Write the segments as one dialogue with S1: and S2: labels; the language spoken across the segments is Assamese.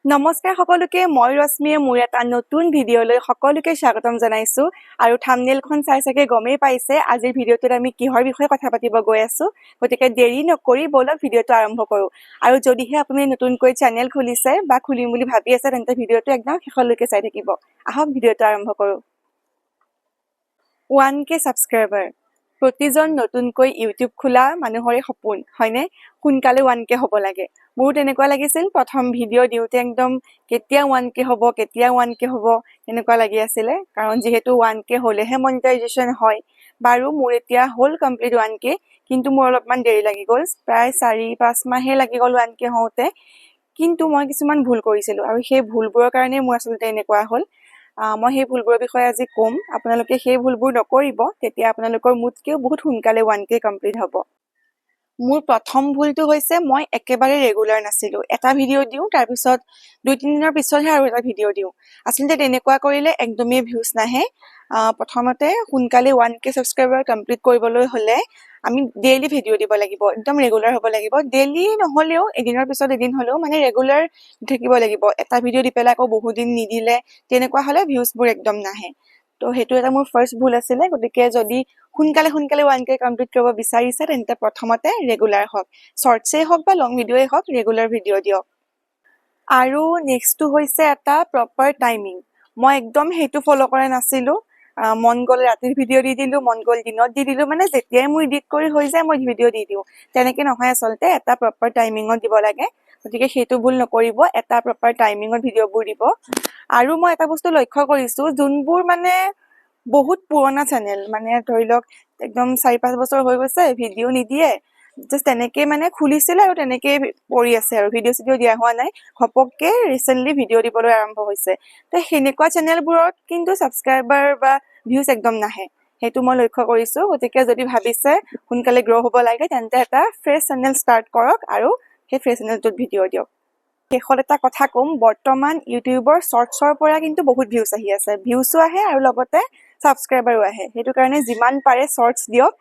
S1: নমস্কাৰ সকলোকে মই ৰশ্মিয়ে মোৰ এটা নতুন ভিডিঅ'লৈ সকলোকে স্বাগতম জনাইছো আৰু থাম্বনেইলখন চাই চাগে গমেই পাইছে আজিৰ ভিডিঅ'টোত আমি কিহৰ বিষয়ে কথা পাতিব গৈ আছো গতিকে দেৰি নকৰি বলক ভিডিঅ'টো আৰম্ভ কৰো আৰু যদিহে আপুনি নতুনকৈ চেনেল খুলিছে বা খুলিম বুলি ভাবি আছে তেন্তে ভিডিঅ'টো একদম শেষলৈকে চাই থাকিব আহক ভিডিঅ'টো আৰম্ভ কৰো 1K সাবস্ক্ৰাইবাৰ প্ৰতিজন নতুনকৈ ইউটিউব খোলা মানুহৰে সপোন হয়নে সোনকালে 1K হ'ব লাগে মোৰ তেনেকুৱা লাগিছিল প্ৰথম ভিডিঅ' দিওতে একদম কেতিয়া 1K হ'ব কেতিয়া 1K হ'ব তেনেকুৱা লাগি আছিল কাৰণ যেহেতু 1K হলেহে মনিটাইজেচন হয় বাৰু মোৰ এতিয়া হ'ল কমপ্লিট 1K কিন্তু মোৰ অলপমান দেৰি লাগি গ'ল প্ৰায় 4-5 মাহে লাগি গ'ল 1K হওঁতে কিন্তু মই কিছুমান ভুল কৰিছিলো আৰু সেই ভুলবোৰৰ কাৰণে মোৰ আসলতে এনেকুৱা হ'ল মই সেই ভুলবোৰৰ বিষয়ে আজি কম আপোনালোকে সেই ভুলবোৰ নকৰিব তেতিয়া আপোনালোকৰ মুঠকেও বহুত সোনকালে 1K কমপ্লিট হ'ব মোৰ প্ৰথম ভুলটো হৈছে মই একেবাৰে ৰেগুলাৰ নাছিলো এটা ভিডিঅ' দিও তাৰ পিছত 2-3 দিনৰ পিছতহে আৰু এটা ভিডিঅ' দিও আসলতে তেনেকুৱা কৰিলে একদমেই ভিউজ নাহে প্ৰথমতে সোনকালে 1K সাবস্ক্ৰাইবাৰ কমপ্লিট কৰিবলৈ হলে আমি ডেইলি ভিডিঅ' দিব লাগিব একদম ৰেগুলাৰ হ'ব লাগিব ডেইলি নহলেও এদিনৰ পিছত এদিন হলেও মানে ৰেগুলাৰ থাকিব লাগিব এটা ভিডিঅ' দি পেলাই আকৌ বহুত দিন নিদিলে তেনেকুৱা হলে ভিউজবোৰ একদম নাহে তো হেতু এটা মোৰ ফাৰ্স্ট ভুল আছিল গতিকে যদি সোনকালে 1K কমপ্লিট কৰিব বিচাৰিছে তেন্তে প্ৰথমতে ৰেগুলাৰ হওক শৰ্টসে হওক বা লং ভিডিঅ'ই হওক ৰেগুলাৰ ভিডিঅ' দিয়ক আৰু নেক্সটটো হৈছে এটা প্ৰপাৰ টাইমিং মই একদম হেতু ফলো কৰা নাছিলো মন গ'ল ৰাতিৰ ভিডিঅ' দি দিলো মন গ'ল দিনত দি দিলো মানে যেতিয়াই মই এডিট কৰি হৈ যায় মই ভিডিঅ' দি দিও তেনেকে নহয় আসলতে এটা প্ৰপাৰ টাইমিঙত দিব লাগে গতিকে হেতু ভুল নকৰিব এটা প্ৰপাৰ টাইমিঙত ভিডিঅ'বোৰ দিব আৰু মই এটা বস্তু লক্ষ্য কৰিছো যোনবোৰ মানে বহুত পুৰণা চেনেল মানে ধৰি লওক একদম 4-5 বছৰ হৈ গৈছে ভিডিঅ' নিদিয়ে জাস্ট তেনেকে মানে খুলিছিল আৰু তেনেকে পৰি আছে আৰু ভিডিঅ' দিয়া হোৱা নাই ঘপককে ৰিসেন্টলি ভিডিঅ' দিবলৈ আৰম্ভ হৈছে তো হেনেকুৱা চেনেলবোৰত কিন্তু সাবস্ক্ৰাইবাৰ বা ভিউজ একদম নাহে হেতু মই লক্ষ্য কৰিছো গতিকে যদি ভাবিছে সোনকালে গ্ৰ' হ'ব লাগে তেন্তে এটা ফ্ৰেছ চেনেল ষ্টাৰ্ট কৰক আৰু সেই ফ্ৰেছ চেনেলটোত ভিডিঅ' দিয়ক শেষত এটা কথা কম বৰ্তমান ইউটিউবৰ শৰ্টছৰ পৰা কিন্তু বহুত ভিউজ আহি আছে ভিউজো আহে আৰু লগতে সাবস্ক্ৰাইবাৰো আহে হেতু কাৰণে যিমান পাৰে শৰ্টছ দিয়ক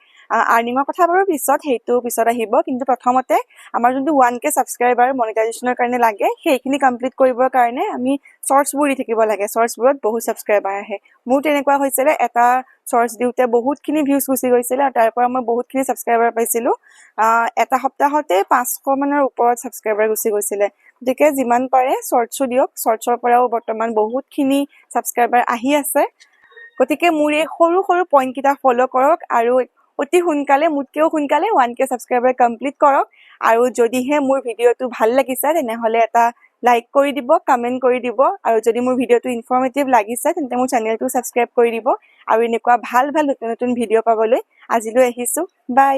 S1: আৰ্নিঙৰ কথা বাৰু পিছত আহিব কিন্তু প্ৰথমতে আমাৰ যোনটো 1K সাবস্ক্ৰাইবাৰ মনিটাইজেচনৰ কাৰণে লাগে সেইখিনি কমপ্লিট কৰিবৰ কাৰণে আমি শৰ্টছবোৰ দি থাকিব লাগে শৰ্টছবোৰত বহুত সাবস্ক্ৰাইবাৰ আহে মোৰ তেনেকুৱা হৈছিল এটা শৰ্টছ দিওতে বহুতখিনি ভিউজ গুচি গৈছিল আৰু তাৰ পৰা মই বহুতখিনি সাবস্ক্ৰাইবাৰ পাইছিলো এটা সপ্তাহতে 500 মানৰ ওপৰত সাবস্ক্ৰাইবাৰ গুচি গৈছিল গতিকে যিমান পাৰে শৰ্টছো দিয়ক শৰ্টছৰ পৰাও বৰ্তমান বহুতখিনি সাবস্ক্ৰাইবাৰ আহি আছে গতিকে মোৰ এই সৰু সৰু পইণ্ট কিটা ফলো কৰক আৰু অতি সোনকালে মুতকেও সোনকালে 1K সাবস্ক্ৰাইবাৰ কমপ্লিট কৰক আৰু যদিহে মোৰ ভিডিঅ'টো ভাল লাগিছে তেনেহলে এটা লাইক কৰি দিব কমেন্ট কৰি দিব আৰু যদি মোৰ ভিডিঅ'টো ইনফৰমেটিভ লাগিছে তেন্তে মোৰ চেনেলটো সাবস্ক্ৰাইব কৰি দিব আৰু এনেকুৱা ভাল ভাল নতুন ভিডিঅ' পাবলৈ আজিলৈ আহিছো বাই